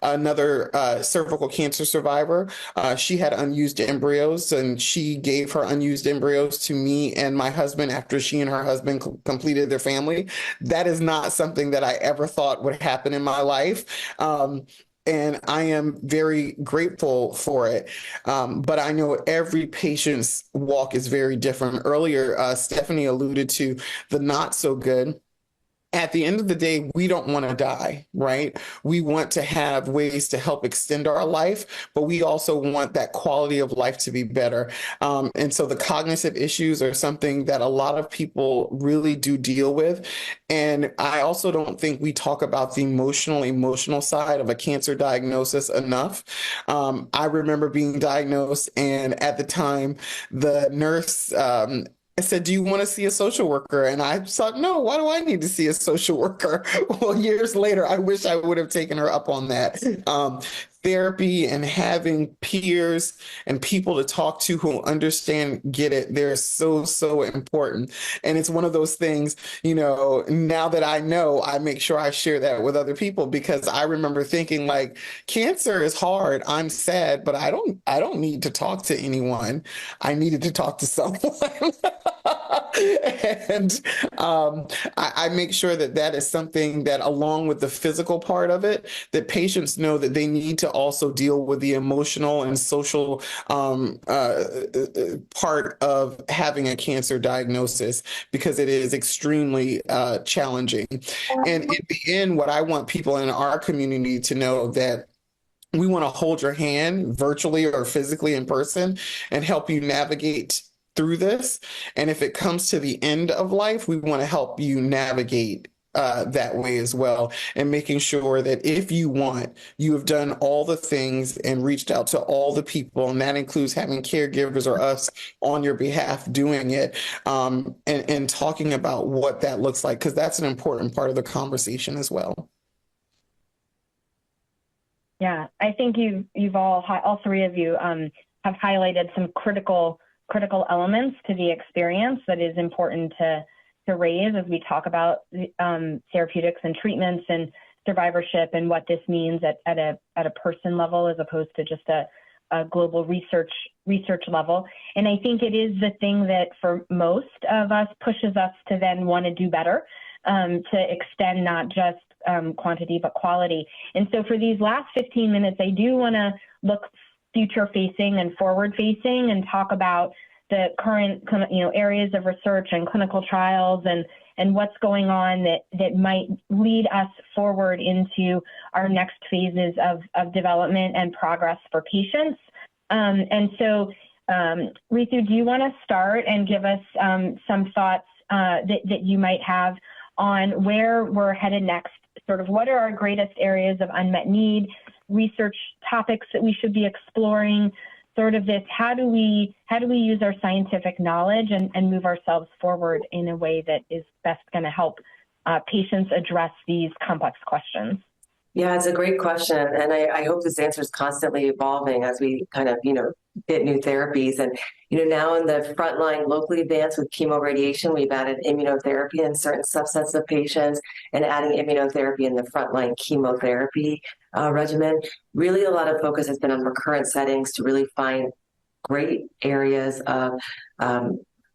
another cervical cancer survivor. She had unused embryos, and she gave her unused embryos to me and my husband after she and her husband completed their family. That is not something that I ever thought would happen in my life. And I am very grateful for it. But I know every patient's walk is very different. Earlier, Stephanie alluded to the not so good. At the end of the day, we don't want to die, right? We want to have ways to help extend our life, but we also want that quality of life to be better. And so the cognitive issues are something that a lot of people really do deal with. And I also don't think we talk about the emotional side of a cancer diagnosis enough. I remember being diagnosed, and at the time, the nurse I said, "Do you want to see a social worker?" And I thought, no, why do I need to see a social worker? Well, years later, I wish I would have taken her up on that. therapy and having peers and people to talk to who understand, get it, they're so, so important. And it's one of those things, now that I know, I make sure I share that with other people, because I remember thinking like, cancer is hard. I'm sad, but I don't need to talk to anyone. I needed to talk to someone. And I make sure that is something that, along with the physical part of it, that patients know that they need to also deal with the emotional and social part of having a cancer diagnosis, because it is extremely challenging. And in the end, what I want people in our community to know, that we want to hold your hand virtually or physically in person and help you navigate through this. And if it comes to the end of life, we want to help you navigate that way as well, and making sure that if you want, you have done all the things and reached out to all the people, and that includes having caregivers or us on your behalf doing it, and talking about what that looks like, because that's an important part of the conversation as well. Yeah, I think you've all three of you have highlighted some critical elements to the experience that is important to raise as we talk about therapeutics and treatments and survivorship, and what this means at a person level as opposed to just a global research level. And I think it is the thing that for most of us pushes us to then want to do better, to extend not just quantity but quality. And so for these last 15 minutes, I do want to look future facing and forward facing and talk about the current areas of research and clinical trials and what's going on that might lead us forward into our next phases of development and progress for patients. And so, Ritu, do you want to start and give us some thoughts that you might have on where we're headed next? Sort of what are our greatest areas of unmet need, research topics that we should be exploring, sort of this, how do we use our scientific knowledge and move ourselves forward in a way that is best going to help patients address these complex questions? Yeah, it's a great question. And I hope this answer is constantly evolving as we kind of, get new therapies. And, now in the frontline locally advanced with chemoradiation, we've added immunotherapy in certain subsets of patients, and adding immunotherapy in the frontline chemotherapy regimen. Really, a lot of focus has been on recurrent settings to really find great areas of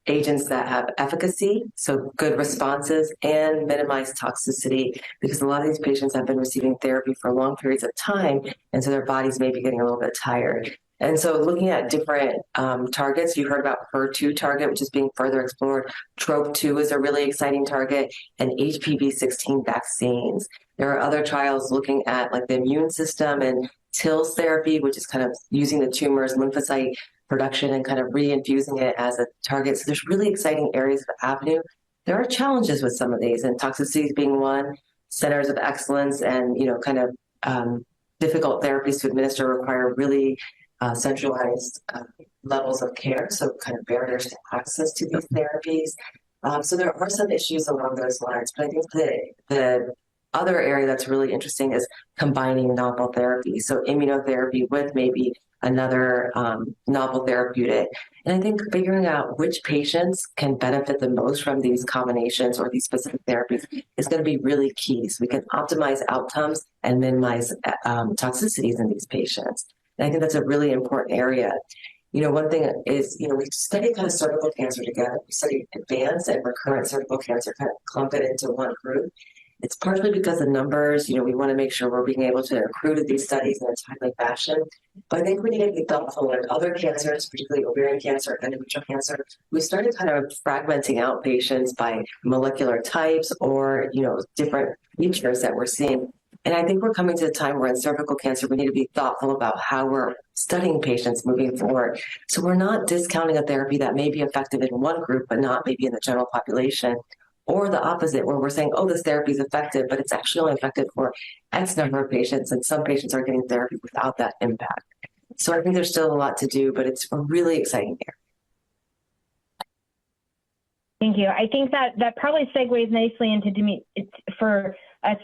agents that have efficacy, so good responses, and minimize toxicity, because a lot of these patients have been receiving therapy for long periods of time, and so their bodies may be getting a little bit tired. And so looking at different targets, you heard about HER2 target, which is being further explored. TROP2 is a really exciting target, and HPV-16 vaccines. There are other trials looking at like the immune system and TILS therapy, which is kind of using the tumor's lymphocyte production and kind of reinfusing it as a target. So there's really exciting areas of avenue. There are challenges with some of these, and toxicities being one, centers of excellence and, kind of difficult therapies to administer require really centralized levels of care, so kind of barriers to access to these therapies. So there are some issues along those lines, but I think the other area that's really interesting is combining novel therapies. So immunotherapy with maybe another novel therapeutic. And I think figuring out which patients can benefit the most from these combinations or these specific therapies is going to be really key, so we can optimize outcomes and minimize toxicities in these patients. And I think that's a really important area. One thing is, we studied kind of cervical cancer together. We studied advanced and recurrent cervical cancer, kind of clump it into one group. It's partially because of numbers, we want to make sure we're being able to accrue to these studies in a timely fashion. But I think we need to be thoughtful in other cancers, particularly ovarian cancer, endometrial cancer. We started kind of fragmenting out patients by molecular types or, different features that we're seeing. And I think we're coming to a time where in cervical cancer, we need to be thoughtful about how we're studying patients moving forward. So we're not discounting a therapy that may be effective in one group, but not maybe in the general population. Or the opposite, where we're saying, oh, this therapy is effective, but it's actually only effective for X number of patients, and some patients are getting therapy without that impact. So I think there's still a lot to do, but it's a really exciting area. Thank you. I think that probably segues nicely into for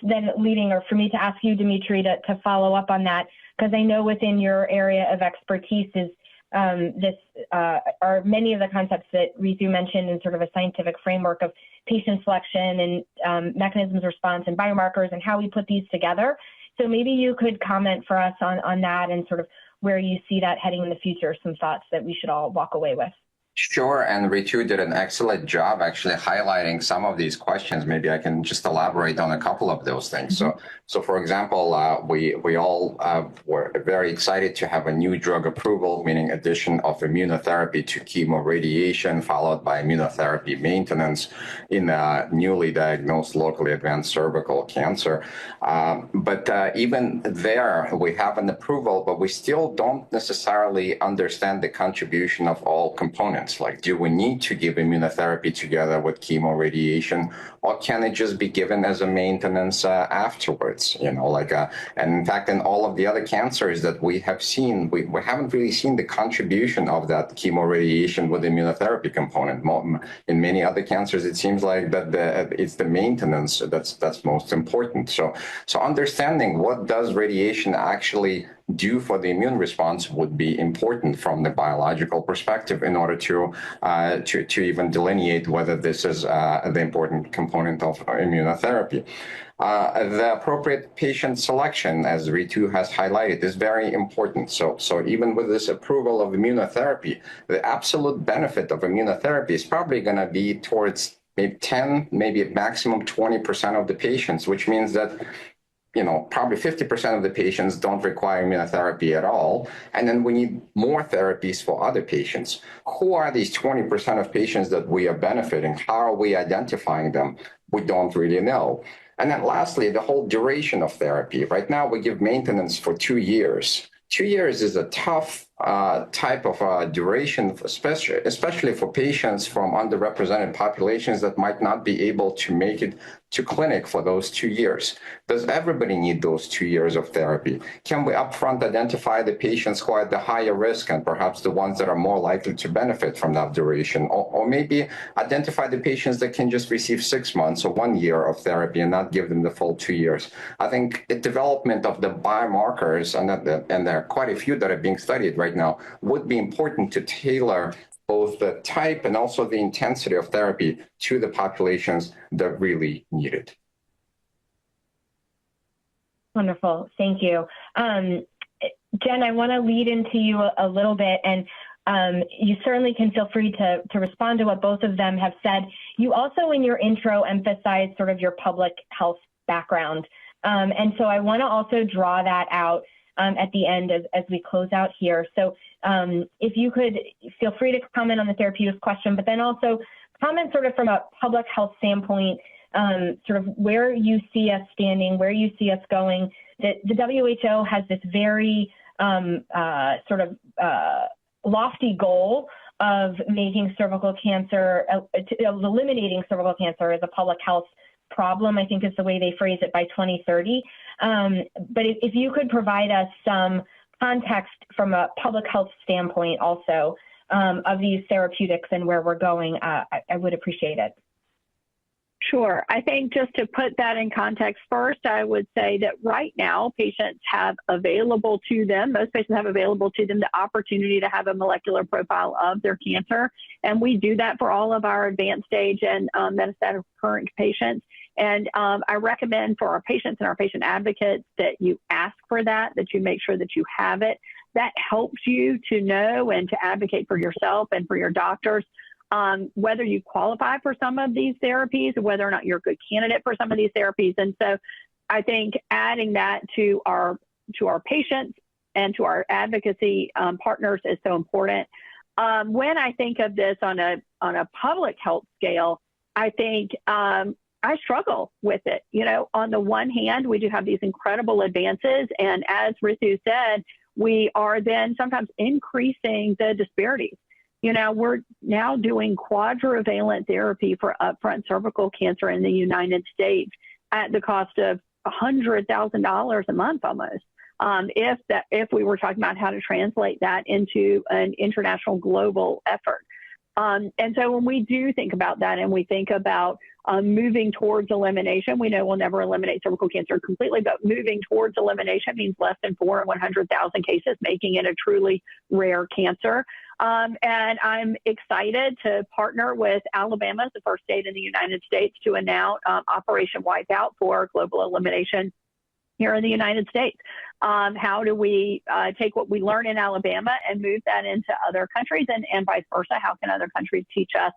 then leading, or for me to ask you, Dimitri, to follow up on that, because I know within your area of expertise is are many of the concepts that Ritu mentioned in sort of a scientific framework of patient selection and mechanisms of response and biomarkers and how we put these together. So maybe you could comment for us on that and sort of where you see that heading in the future, some thoughts that we should all walk away with. Sure, and Ritu did an excellent job actually highlighting some of these questions. Maybe I can just elaborate on a couple of those things. So for example, we all were very excited to have a new drug approval, meaning addition of immunotherapy to chemoradiation, followed by immunotherapy maintenance in newly diagnosed locally advanced cervical cancer. But even there, we have an approval, but we still don't necessarily understand the contribution of all components. Like, do we need to give immunotherapy together with chemoradiation, or can it just be given as a maintenance afterwards? And in fact, in all of the other cancers that we have seen, we haven't really seen the contribution of that chemoradiation with immunotherapy component. In many other cancers, it seems like that it's the maintenance that's most important. So understanding what does radiation actually do for the immune response would be important from the biological perspective in order to even delineate whether this is the important component of immunotherapy. The appropriate patient selection, as Ritu has highlighted, is very important. So even with this approval of immunotherapy, the absolute benefit of immunotherapy is probably going to be towards maybe 10, maybe maximum 20% of the patients, which means that probably 50% of the patients don't require immunotherapy at all. And then we need more therapies for other patients. Who are these 20% of patients that we are benefiting? How are we identifying them? We don't really know. And then lastly, the whole duration of therapy. Right now, we give maintenance for 2 years. 2 years is a tough type of duration, especially for patients from underrepresented populations that might not be able to make it to clinic for those 2 years. Does everybody need those 2 years of therapy? Can we upfront identify the patients who are at the higher risk and perhaps the ones that are more likely to benefit from that duration? Or maybe identify the patients that can just receive 6 months or 1 year of therapy and not give them the full 2 years? I think the development of the biomarkers, and there are quite a few that are being studied right now, would be important to tailor both the type and also the intensity of therapy to the populations that really need it. Wonderful. Thank you. Jen, I want to lead into you a little bit, and you certainly can feel free to respond to what both of them have said. You also, in your intro, emphasized sort of your public health background. And so I want to also draw that out at the end as we close out here. So if you could feel free to comment on the therapeutics question, but then also comment sort of from a public health standpoint, sort of where you see us standing, where you see us going. The WHO has this very lofty goal of making cervical cancer, eliminating cervical cancer as a public health problem, I think is the way they phrase it, by 2030. But if you could provide us some context from a public health standpoint also of these therapeutics and where we're going, I would appreciate it. Sure. I think just to put that in context first, I would say that right now patients have available to them, most patients have available to them the opportunity to have a molecular profile of their cancer. And we do that for all of our advanced stage and metastatic recurrent patients. And I recommend for our patients and our patient advocates that you ask for that you make sure that you have it. That helps you to know and to advocate for yourself and for your doctors whether you qualify for some of these therapies, whether or not you're a good candidate for some of these therapies. And so I think adding that to our patients and to our advocacy partners is so important. When I think of this on a public health scale, I think I struggle with it. On the one hand, we do have these incredible advances. And as Ritu said, we are then sometimes increasing the disparities. We're now doing quadrivalent therapy for upfront cervical cancer in the United States at the cost of $100,000 a month almost. If we were talking about how to translate that into an international global effort. And so when we do think about that and we think about moving towards elimination. We know we'll never eliminate cervical cancer completely, but moving towards elimination means less than 4 in 100,000 cases, making it a truly rare cancer. And I'm excited to partner with Alabama, the first state in the United States, to announce Operation Wipeout for global elimination here in the United States. How do we take what we learn in Alabama and move that into other countries, and vice versa? How can other countries teach us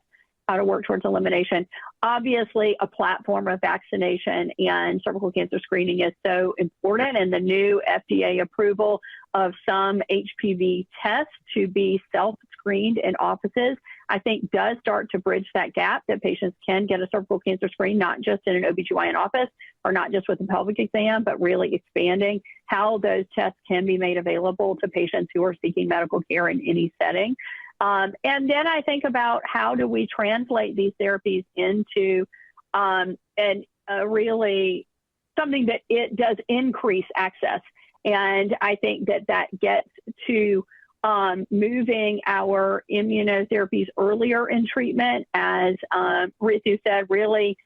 how to work towards elimination? Obviously, a platform of vaccination and cervical cancer screening is so important, and the new FDA approval of some HPV tests to be self-screened in offices, I think does start to bridge that gap, that patients can get a cervical cancer screen, not just in an OBGYN office or not just with a pelvic exam, but really expanding how those tests can be made available to patients who are seeking medical care in any setting. And then I think about how do we translate these therapies into really something that it does increase access. And I think that that gets to moving our immunotherapies earlier in treatment, as Ritu said, really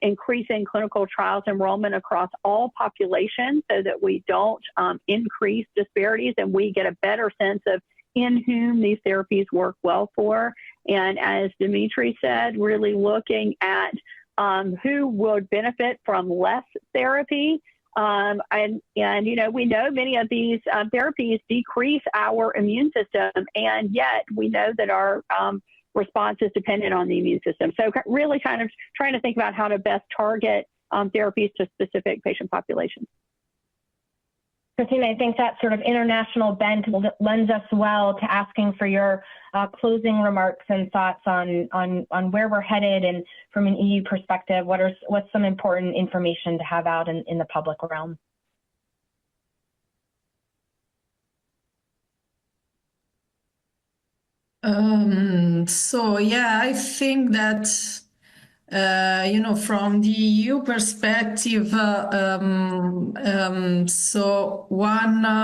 increasing clinical trials enrollment across all populations so that we don't increase disparities and we get a better sense of in whom these therapies work well for. And as Dimitri said, really looking at who would benefit from less therapy. And you know, we know many of these therapies decrease our immune system, and yet we know that our response is dependent on the immune system. So really kind of trying to think about how to best target therapies to specific patient populations. Christina, I think that sort of international bent lends us well to asking for your closing remarks and thoughts on where we're headed, and from an EU perspective, what's some important information to have out in the public realm? So yeah, I think that you know, from the EU perspective, so one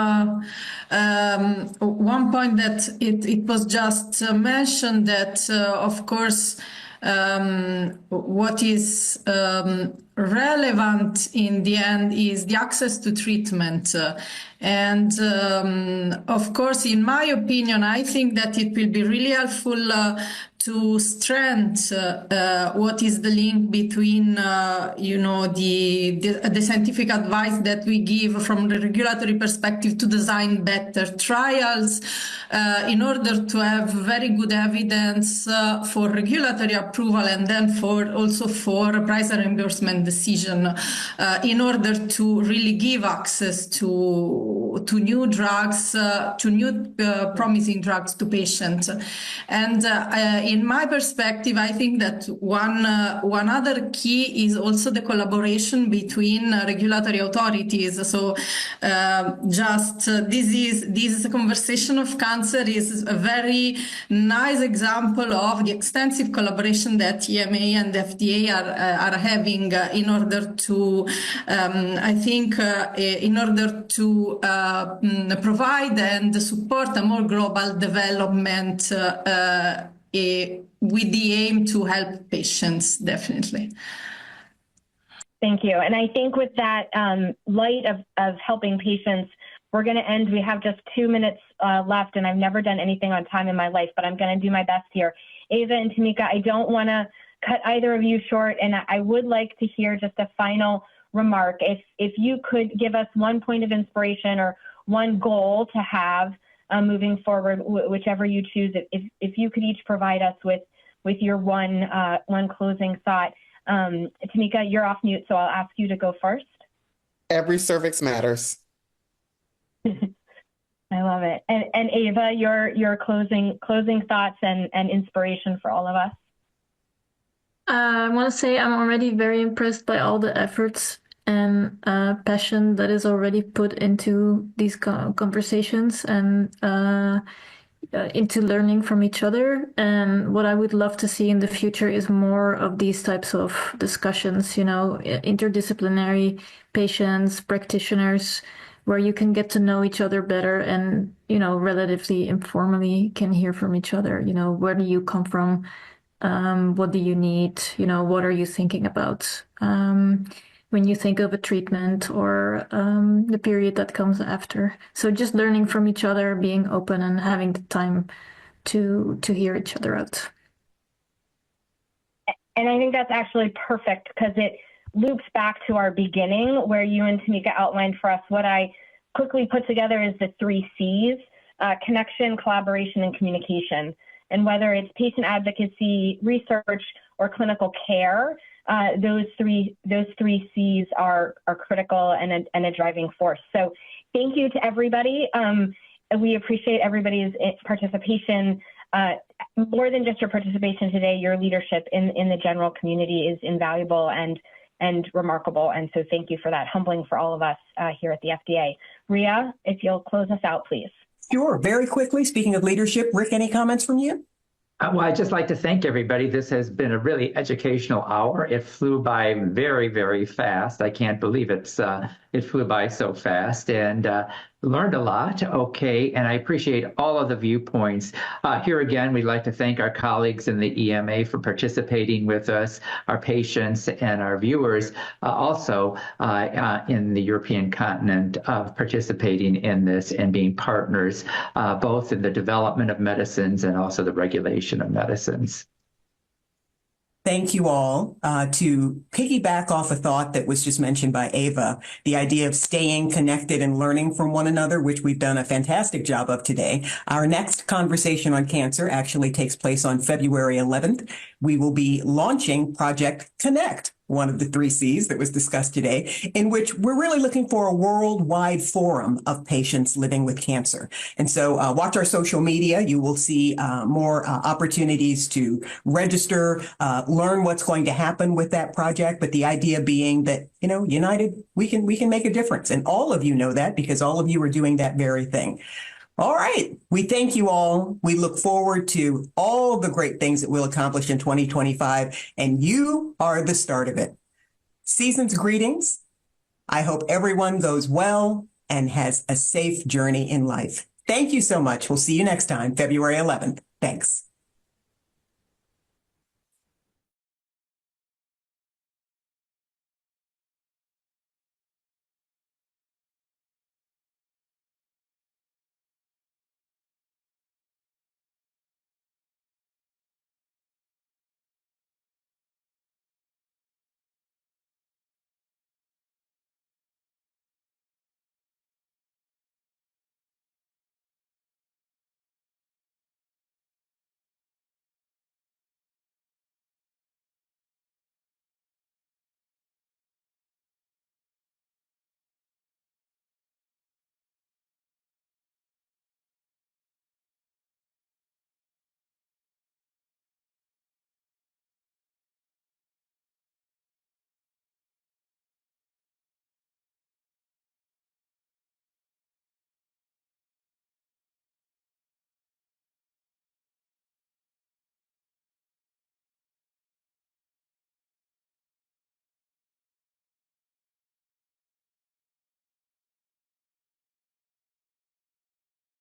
point that it was just mentioned that, of course, what is relevant in the end is the access to treatment. And of course, in my opinion, I think that it will be really helpful to strengthen what is the link between, you know, the scientific advice that we give from the regulatory perspective to design better trials in order to have very good evidence for regulatory approval, and then also for price and reimbursement decision in order to really give access to new drugs, to new promising drugs to patients. And in my perspective, I think that one other key is also the collaboration between regulatory authorities. So this conversation of cancer is a very nice example of the extensive collaboration that EMA and FDA are having in order to, I think, in order to provide and support a more global development with the aim to help patients, definitely. Thank you. And I think with that light of helping patients, we're going to end. We have just 2 minutes left, and I've never done anything on time in my life, but I'm going to do my best here. Ava and Tamika, I don't want to cut either of you short, and I would like to hear just a final remark. If you could give us one point of inspiration or one goal to have moving forward, whichever you choose, if you could each provide us with your one closing thought. Tamika, you're off mute, so I'll ask you to go first. Every cervix matters. I love it. And Ava, your closing thoughts and inspiration for all of us. I want to say I'm already very impressed by all the efforts and passion that is already put into these conversations and into learning from each other. And what I would love to see in the future is more of these types of discussions, you know, interdisciplinary patients, practitioners, where you can get to know each other better and, you know, relatively informally can hear from each other, you know, where do you come from? What do you need? What are you thinking about when you think of a treatment or the period that comes after? So just learning from each other, being open and having the time to hear each other out. And I think that's actually perfect because it loops back to our beginning where you and Tamika outlined for us. What I quickly put together is the 3 C's, connection, collaboration, and communication. And whether it's patient advocacy, research, or clinical care, those three C's are critical and a driving force. So thank you to everybody. We appreciate everybody's participation. More than just your participation today, your leadership in the general community is invaluable and remarkable. And so thank you for that, humbling for all of us here at the FDA. Ria, if you'll close us out, please. Sure. Very quickly, speaking of leadership, Rick, any comments from you? Well, I'd just like to thank everybody. This has been a really educational hour. It flew by very, very fast. I can't believe it flew by so fast, and learned a lot. Okay, and I appreciate all of the viewpoints. Here again, we'd like to thank our colleagues in the EMA for participating with us, our patients and our viewers also in the European continent of participating in this and being partners both in the development of medicines and also the regulation of medicines. Thank you all. To piggyback off a thought that was just mentioned by Ava, the idea of staying connected and learning from one another, which we've done a fantastic job of today. Our next conversation on cancer actually takes place on February 11th. We will be launching Project Connect, one of the 3 C's that was discussed today, in which we're really looking for a worldwide forum of patients living with cancer. And so watch our social media. You will see more opportunities to register, learn what's going to happen with that project. But the idea being that, united, we can make a difference. And all of you know that because all of you are doing that very thing. All right. We thank you all. We look forward to all the great things that we'll accomplish in 2025, and you are the start of it. Season's greetings. I hope everyone goes well and has a safe journey in life. Thank you so much. We'll see you next time, February 11th. Thanks.